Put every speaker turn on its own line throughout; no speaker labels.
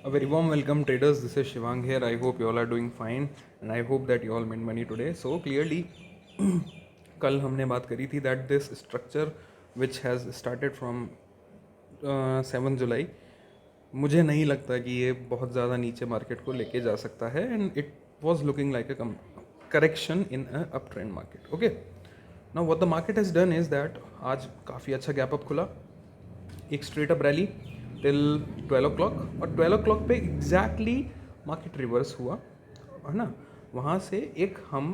A very warm welcome, traders. This is Shivang here. I hope you all are doing fine and I hope that you all made money today. So clearly, कल हमने बात करी थी that this structure which has started from 7 जुलाई, मुझे नहीं लगता कि ये बहुत ज़्यादा नीचे मार्केट को लेके जा सकता है and it was looking like a correction in a up trend market. Okay, now what the market has done is that आज काफ़ी अच्छा गैप अप खुला, एक straight up rally till 12 o'clock और 12 o'clock पे एग्जैक्टली मार्केट रिवर्स हुआ है ना. वहाँ से एक हम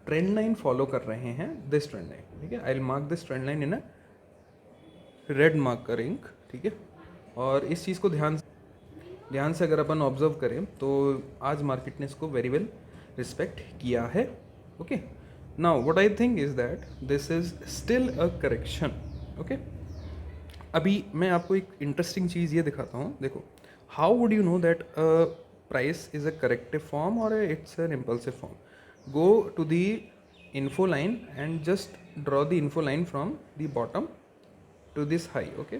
ट्रेंड लाइन फॉलो कर रहे हैं, दिस ट्रेंड लाइन. ठीक है, I will mark this trend line in a red marker ink. ठीक है, और इस चीज़ को ध्यान से अगर अपन ऑब्जर्व करें तो आज मार्केट ने इसको वेरी वेल रिस्पेक्ट किया है. Okay, now what I think is that this is still a correction. Okay, अभी मैं आपको एक इंटरेस्टिंग चीज़ ये दिखाता हूँ. देखो, how would you know that price is a corrective form और it's an impulsive form. Go to the info line and just draw the info line from the bottom to this high. Okay,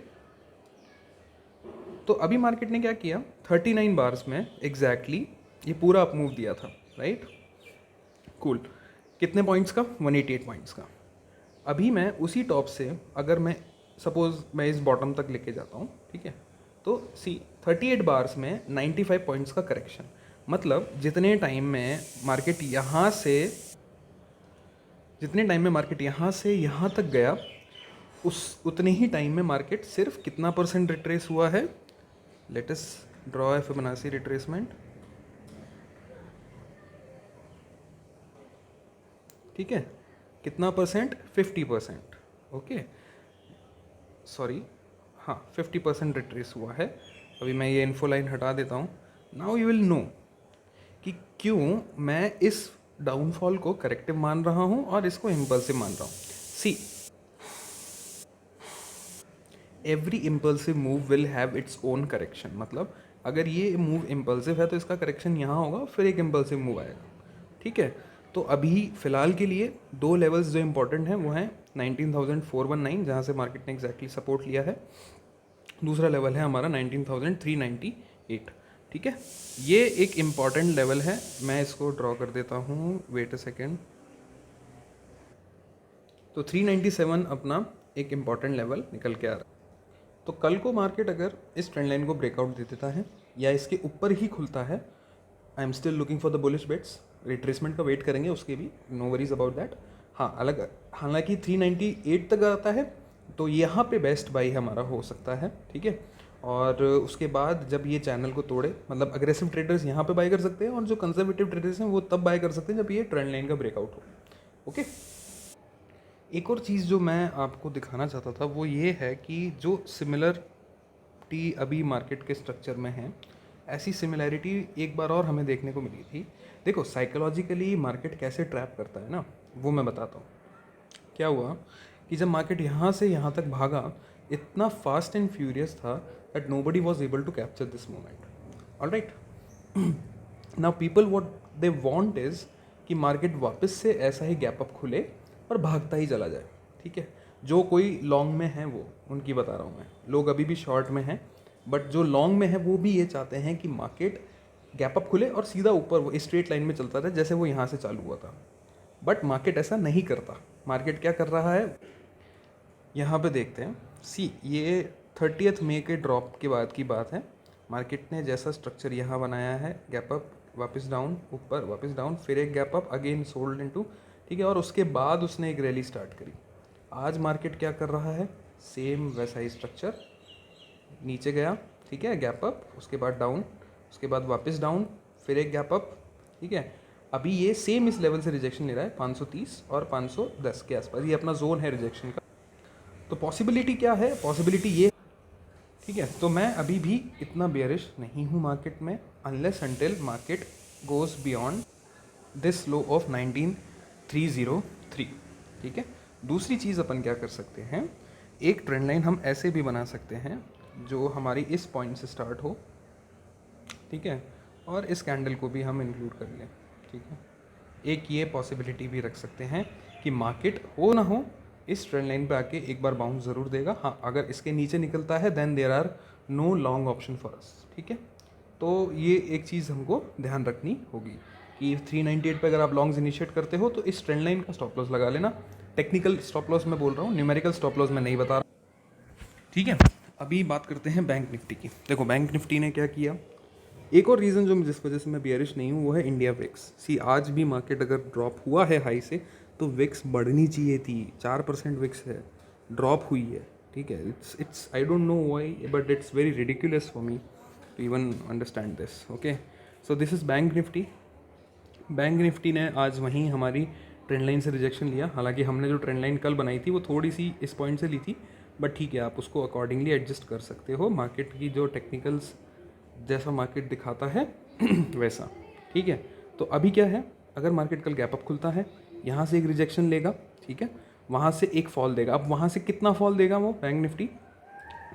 तो अभी market ने क्या किया, 39 bars में exactly ये पूरा up move दिया था. Right, cool. कितने पॉइंट्स का, 188 पॉइंट्स का. अभी मैं उसी टॉप से अगर मैं सपोज मैं इस बॉटम तक लेके जाता हूँ, ठीक है, तो सी 38 बार्स में 95 पॉइंट्स का करेक्शन. मतलब जितने टाइम में मार्केट यहाँ से यहाँ तक गया, उस उतने ही टाइम में मार्केट सिर्फ कितना परसेंट रिट्रेस हुआ है. Let us draw a Fibonacci retracement. ठीक है, कितना परसेंट, 50%. ओके, सॉरी, हाँ 50% रिट्रेस हुआ है. अभी मैं ये इन्फो लाइन हटा देता हूँ. नाउ यू विल नो कि क्यों मैं इस डाउनफॉल को करेक्टिव मान रहा हूँ और इसको इम्पल्सिव मान रहा हूँ. See, every impulsive move will have its own correction. मतलब अगर ये मूव इम्पल्सिव है तो इसका करेक्शन यहाँ होगा, फिर एक इम्पल्सिव मूव आएगा. ठीक है, तो अभी फ़िलहाल के लिए दो लेवल्स जो इंपॉर्टेंट हैं वो हैं 19,419 जहाँ से मार्केट ने एग्जैक्टली सपोर्ट लिया है. दूसरा लेवल है हमारा 19,398. ठीक है, ये एक इम्पॉर्टेंट लेवल है. मैं इसको ड्रॉ कर देता हूँ, वेट अ सेकेंड. तो 397 अपना एक इम्पॉर्टेंट लेवल निकल के आ रहा है. तो कल को मार्केट अगर इस ट्रेंड लाइन को ब्रेकआउट दे देता है या इसके ऊपर ही खुलता है, I am still looking for the bullish bets. Retracement का वेट करेंगे उसके भी, नो वरीज अबाउट दैट. हाँ, अलग हालांकि 398 तक आता है तो यहाँ पे बेस्ट बाई हमारा हो सकता है. ठीक है, और उसके बाद जब ये चैनल को तोड़े, मतलब अग्रेसिव ट्रेडर्स यहाँ पे बाय कर सकते हैं और जो कंजर्वेटिव ट्रेडर्स हैं वो तब बाय कर सकते हैं जब ये ट्रेंड लाइन का ब्रेकआउट हो. ओके, एक और चीज़ जो मैं आपको दिखाना चाहता था वो ये है कि जो सिमिलरिटी अभी मार्केट के स्ट्रक्चर में है, ऐसी सिमिलैरिटी एक बार और हमें देखने को मिली थी. देखो, साइकोलॉजिकली मार्केट कैसे ट्रैप करता है ना, वो मैं बताता हूँ. क्या हुआ कि जब मार्केट यहाँ से यहाँ तक भागा, इतना फास्ट एंड फ्यूरियस था that nobody was able to capture this moment. Alright, now people what they want is कि मार्केट वापस से ऐसा ही गैप अप खुले और भागता ही चला जाए. ठीक है, जो कोई लॉन्ग में है वो उनकी बता रहा हूँ मैं. लोग अभी भी शॉर्ट में हैं, बट जो लॉन्ग में है वो भी ये चाहते हैं कि मार्केट गैप अप खुले और सीधा ऊपर वो स्ट्रेट लाइन में चलता था जैसे वो यहाँ से चालू हुआ था. बट मार्केट ऐसा नहीं करता. मार्केट क्या कर रहा है, यहाँ पे देखते हैं. सी, ये 30 मई के ड्रॉप के बाद की बात है. मार्केट ने जैसा स्ट्रक्चर यहाँ बनाया है, गैप अप, वापस डाउन, ऊपर, वापस डाउन, फिर एक gap up, again sold into. ठीक है, और उसके बाद उसने एक रैली स्टार्ट करी. आज मार्केट क्या कर रहा है, सेम वैसा ही स्ट्रक्चर. नीचे गया, ठीक है, गैप अप, उसके बाद डाउन, उसके बाद वापस डाउन, फिर एक गैप अप. ठीक है, अभी ये सेम इस लेवल से रिजेक्शन ले रहा है 530 और 510 के आसपास. ये अपना जोन है रिजेक्शन का. तो पॉसिबिलिटी क्या है, पॉसिबिलिटी ये. ठीक है, तो मैं अभी भी इतना बेयरिश नहीं हूँ मार्केट में, unless until market goes beyond this low of 19,303. ठीक है, दूसरी चीज़ अपन क्या कर सकते हैं, एक ट्रेंड लाइन हम ऐसे भी बना सकते हैं जो हमारी इस पॉइंट से स्टार्ट हो. ठीक है, और इस कैंडल को भी हम इंक्लूड कर लें. ठीक है, एक ये पॉसिबिलिटी भी रख सकते हैं कि मार्केट हो ना हो इस ट्रेंड लाइन पे आके एक बार बाउंस ज़रूर देगा. हाँ, अगर इसके नीचे निकलता है then there are no long option for us. ठीक है, तो ये एक चीज़ हमको ध्यान रखनी होगी कि 398 पे अगर आप लॉन्ग्स इनिशिएट करते हो तो इस ट्रेंड लाइन का स्टॉप लॉस लगा लेना। टेक्निकल स्टॉप लॉस मैं बोल रहा हूँ, न्यूमेरिकल स्टॉप लॉस मैं नहीं बता रहा। ठीक है, अभी बात करते हैं बैंक निफ्टी की। देखो बैंक निफ्टी ने क्या किया, एक और रीज़न जो जिस वजह से मैं बियरिश नहीं हूँ वो है इंडिया विक्स। सी आज भी मार्केट अगर ड्रॉप हुआ है हाई से तो विक्स बढ़नी चाहिए थी, 4% विक्स है, ड्रॉप हुई है। ठीक है, it's I don't know why but it's very ridiculous for me to even understand this. Okay, so this is Bank Nifty. Bank Nifty ने आज वहीं हमारी ट्रेंड लाइन से रिजेक्शन लिया। हालांकि हमने जो ट्रेंड लाइन कल बनाई थी वो थोड़ी सी इस पॉइंट से ली थी, बट ठीक है, आप उसको अकॉर्डिंगली एडजस्ट कर सकते हो, मार्केट की जो टेक्निकल्स जैसा मार्केट दिखाता है वैसा। ठीक है, तो अभी क्या है, अगर मार्केट कल गैप अप खुलता है, यहाँ से एक रिजेक्शन लेगा, ठीक है, वहाँ से एक फॉल देगा। अब वहाँ से कितना फॉल देगा वो bank Nifty,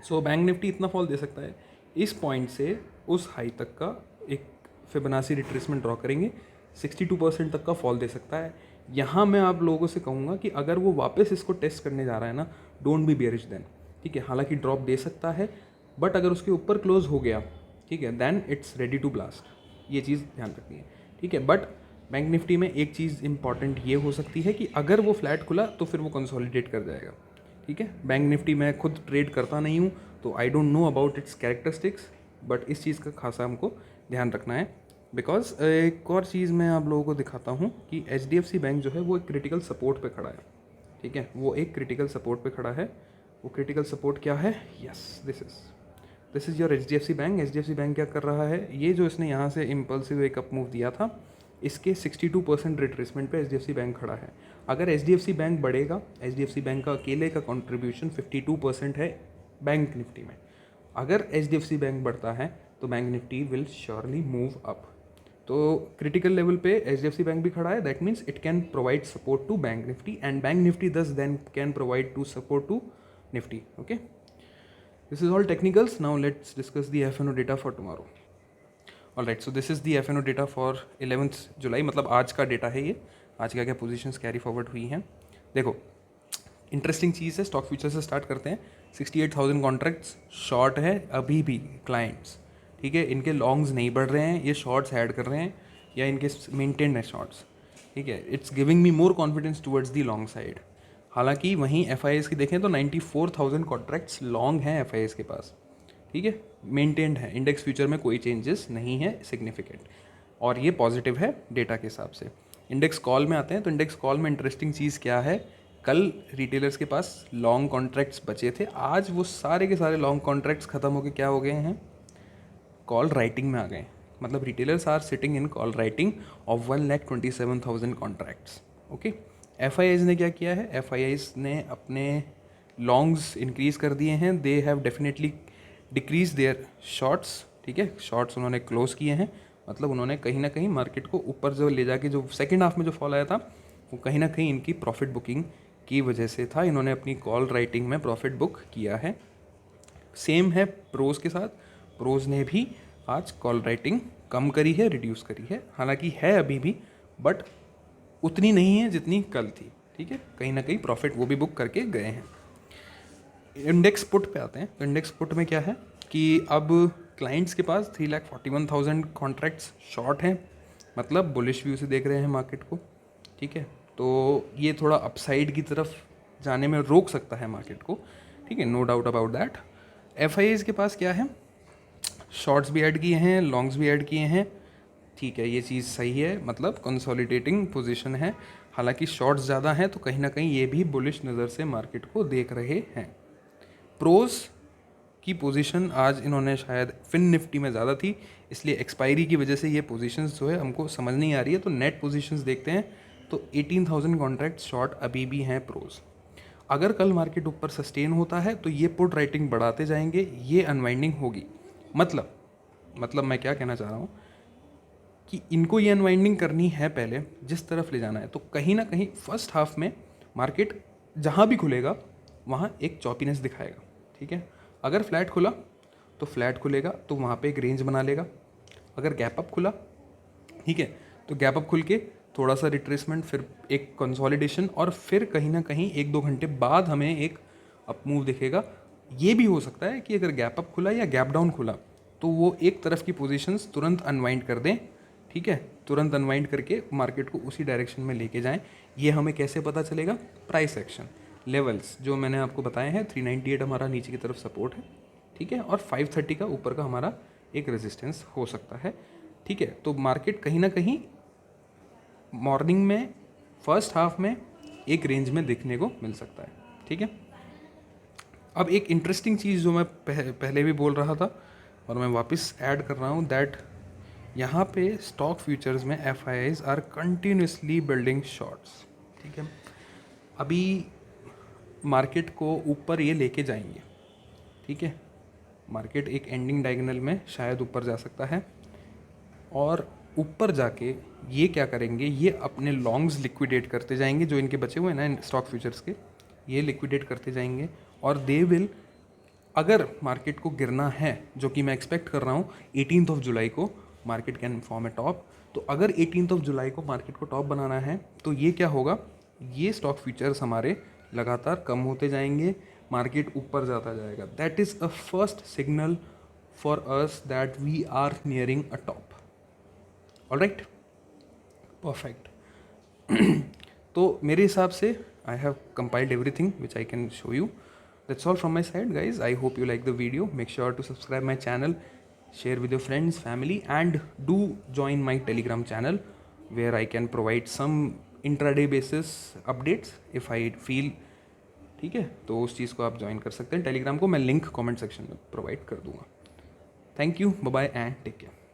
so bank Nifty इतना फॉल दे सकता है, इस पॉइंट से उस हाई तक का एक फिबोनाची रिट्रेसमेंट ड्रॉ करेंगे, 62% तक का फॉल दे सकता है। यहाँ मैं आप लोगों से कहूँगा कि अगर वो वापस इसको टेस्ट करने जा रहा है ना, डोंट बी बेयरिश देन। ठीक है, हालांकि ड्रॉप दे सकता है, बट अगर उसके ऊपर क्लोज हो गया, ठीक है, then it's ready to blast. ये चीज़ ध्यान रखनी है। ठीक है, बट बैंक निफ्टी में एक चीज़ इंपॉर्टेंट ये हो सकती है कि अगर वो फ्लैट खुला तो फिर वो कंसोलिडेट कर जाएगा। ठीक है, बैंक निफ्टी मैं खुद ट्रेड करता नहीं हूँ तो आई don't know about it's characteristics, but इस चीज़ का खासा हमको ध्यान रखना है। बिकॉज एक और चीज़ मैं आप लोगों को दिखाता हूँ कि HDFC बैंक जो है वो एक क्रिटिकल सपोर्ट पे खड़ा है। ठीक है, वो एक क्रिटिकल सपोर्ट पे खड़ा है। वो क्रिटिकल सपोर्ट क्या है, yes this is your HDFC bank. HDFC bank क्या कर रहा है, ये जो इसने यहाँ से इम्पल्सिव एक अप मूव दिया था, इसके 62% रिट्रेसमेंट पे HDFC बैंक खड़ा है। अगर HDFC बैंक बढ़ेगा, HDFC बैंक का अकेले का कंट्रीब्यूशन 52% है बैंक निफ्टी में। अगर HDFC बैंक बढ़ता है तो bank Nifty will surely move up. तो क्रिटिकल लेवल पे HDFC बैंक भी खड़ा है, that means it can provide support to bank Nifty and bank Nifty thus then can provide to support to Nifty. Okay, this is all technicals. Now let's discuss the FNO data for tomorrow. Alright, so this is the FNO data for 11th July, मतलब आज का data है ये। आज क्या क्या positions carry forward हुई हैं, देखो इंटरेस्टिंग चीज़ है। स्टॉक फ्यूचर से स्टार्ट करते हैं। 68,000 कॉन्ट्रैक्ट्स शॉर्ट है अभी भी क्लाइंट्स। ठीक है, इनके लॉन्ग्स नहीं बढ़ रहे हैं, ये शॉर्ट्स ऐड कर रहे हैं या इनके मेंटेन्ड है शॉर्ट्स। ठीक है, it's giving me more confidence towards the long side. हालांकि वहीं FIS की देखें तो 94,000 कॉन्ट्रैक्ट्स लॉन्ग हैं FIS के पास। ठीक है, मेंटेन्ड है, इंडेक्स फ्यूचर में कोई चेंजेस नहीं है सिग्निफिकेंट, और ये पॉजिटिव है डेटा के हिसाब से। इंडेक्स कॉल में आते हैं तो इंडेक्स कॉल में इंटरेस्टिंग चीज़ क्या है, कल रिटेलर्स के पास लॉन्ग कॉन्ट्रैक्ट्स बचे थे, आज वो सारे के सारे लॉन्ग कॉन्ट्रैक्ट्स खत्म होकर क्या हो गए हैं, कॉल राइटिंग में आ गए। मतलब retailers are sitting in call writing of 1,27,000 contracts. Okay, FIS ने क्या किया है, FIS ने अपने लॉन्ग्स इंक्रीज कर दिए हैं, they have definitely decrease there shorts. ठीक है, शॉर्ट्स उन्होंने क्लोज किए हैं, मतलब उन्होंने कहीं ना कहीं मार्केट को ऊपर जो ले जाके, जो सेकेंड हाफ में जो फॉल आया था वो कहीं ना कहीं इनकी प्रॉफिट बुकिंग की वजह से था। इन्होंने अपनी कॉल राइटिंग में प्रॉफिट बुक किया है। सेम है प्रोज के साथ, प्रोज ने भी आज कॉल राइटिंग कम करी है, रिड्यूस करी है, हालांकि है अभी भी, बट उतनी नहीं है जितनी कल थी। ठीक है, कहीं ना कहीं प्रॉफिट वो भी बुक करके गए हैं। इंडेक्स पुट पे आते हैं तो इंडेक्स पुट में क्या है कि अब क्लाइंट्स के पास 3,41,000 कॉन्ट्रैक्ट्स शॉर्ट हैं, मतलब बुलिश व्यू से देख रहे हैं मार्केट को। ठीक है, तो ये थोड़ा अपसाइड की तरफ जाने में रोक सकता है मार्केट को। ठीक है, no doubt about that. FIS के पास क्या है, शॉर्ट्स भी ऐड किए हैं, लॉन्ग्स भी ऐड किए हैं। ठीक है, ये चीज़ सही है, मतलब कंसोलिडेटिंग पोजीशन है। हालांकि शॉर्ट्स ज़्यादा हैं तो कहीं ना कहीं ये भी बुलिश नज़र से मार्केट को देख रहे हैं। प्रोज की पोजीशन आज इन्होंने शायद फिन निफ्टी में ज़्यादा थी, इसलिए एक्सपायरी की वजह से ये पोजीशंस जो है हमको समझ नहीं आ रही है। तो नेट पोजीशंस देखते हैं तो 18,000 कॉन्ट्रैक्ट शॉर्ट अभी भी हैं प्रोज। अगर कल मार्केट ऊपर सस्टेन होता है तो ये पुट राइटिंग बढ़ाते जाएंगे, ये अनवाइंडिंग होगी। मतलब मैं क्या कहना चाह रहा हूँ कि इनको ये अनवाइंडिंग करनी है पहले, जिस तरफ ले जाना है। तो कहीं ना कहीं फर्स्ट हाफ में मार्केट जहाँ भी खुलेगा वहाँ एक चॉपीनेस दिखाएगा। ठीक है, अगर फ्लैट खुला तो फ्लैट खुलेगा तो वहाँ पे एक रेंज बना लेगा। अगर गैप अप खुला, ठीक है, तो गैप अप खुल के थोड़ा सा रिट्रेसमेंट, फिर एक कंसोलिडेशन, और फिर कहीं ना कहीं 1-2 घंटे बाद हमें एक अप मूव दिखेगा। ये भी हो सकता है कि अगर गैप अप खुला या गैप डाउन खुला तो तो वो एक तरफ की पोजीशंस तुरंत अनवाइंड कर दें, ठीक है, तुरंत अनवाइंड करके मार्केट को उसी डायरेक्शन में लेके जाएं। ये हमें कैसे पता चलेगा? प्राइस एक्शन लेवल्स जो मैंने आपको बताए हैं, 398 हमारा नीचे की तरफ सपोर्ट है, ठीक है, और 530 का ऊपर का हमारा एक रेजिस्टेंस हो सकता है, ठीक है। तो मार्केट कहीं ना कहीं मॉर्निंग में फर्स्ट हाफ में एक रेंज में देखने को मिल सकता है, ठीक है। अब एक इंटरेस्टिंग चीज़ जो मैं पहले भी बोल रहा था और मैं वापस ऐड कर रहा हूँ, दैट यहाँ पे स्टॉक फ्यूचर्स में FIIs are continuously building shorts, ठीक है। अभी मार्केट को ऊपर ये लेके जाएंगे, ठीक है, मार्केट एक एंडिंग डायगोनल में शायद ऊपर जा सकता है, और ऊपर जाके ये क्या करेंगे, ये अपने लॉन्ग्स लिक्विडेट करते जाएंगे जो इनके बचे हुए हैं ना स्टॉक फ्यूचर्स के, ये लिक्विडेट करते जाएंगे, और दे विल, अगर मार्केट को गिरना है, जो कि मैं एक्सपेक्ट कर रहा हूँ 18 जुलाई को market can form A top, तो अगर 18 जुलाई को मार्केट को टॉप बनाना है तो ये क्या होगा, ये स्टॉक फ्यूचर्स हमारे लगातार कम होते जाएंगे, मार्केट ऊपर जाता जाएगा। That is a first signal for us that we are nearing a top. Alright, perfect. तो मेरे हिसाब से I have compiled everything which I can show you. That's all from my side, guys. I hope you like the video. Make sure to subscribe my channel, share with your friends, family, and do join my Telegram channel where I can provide some intraday basis updates if I feel, ठीक है, तो उस चीज़ को आप join कर सकते हैं Telegram को, मैं लिंक कमेंट सेक्शन में प्रोवाइड कर दूंगा। Thank you, bye bye and take care.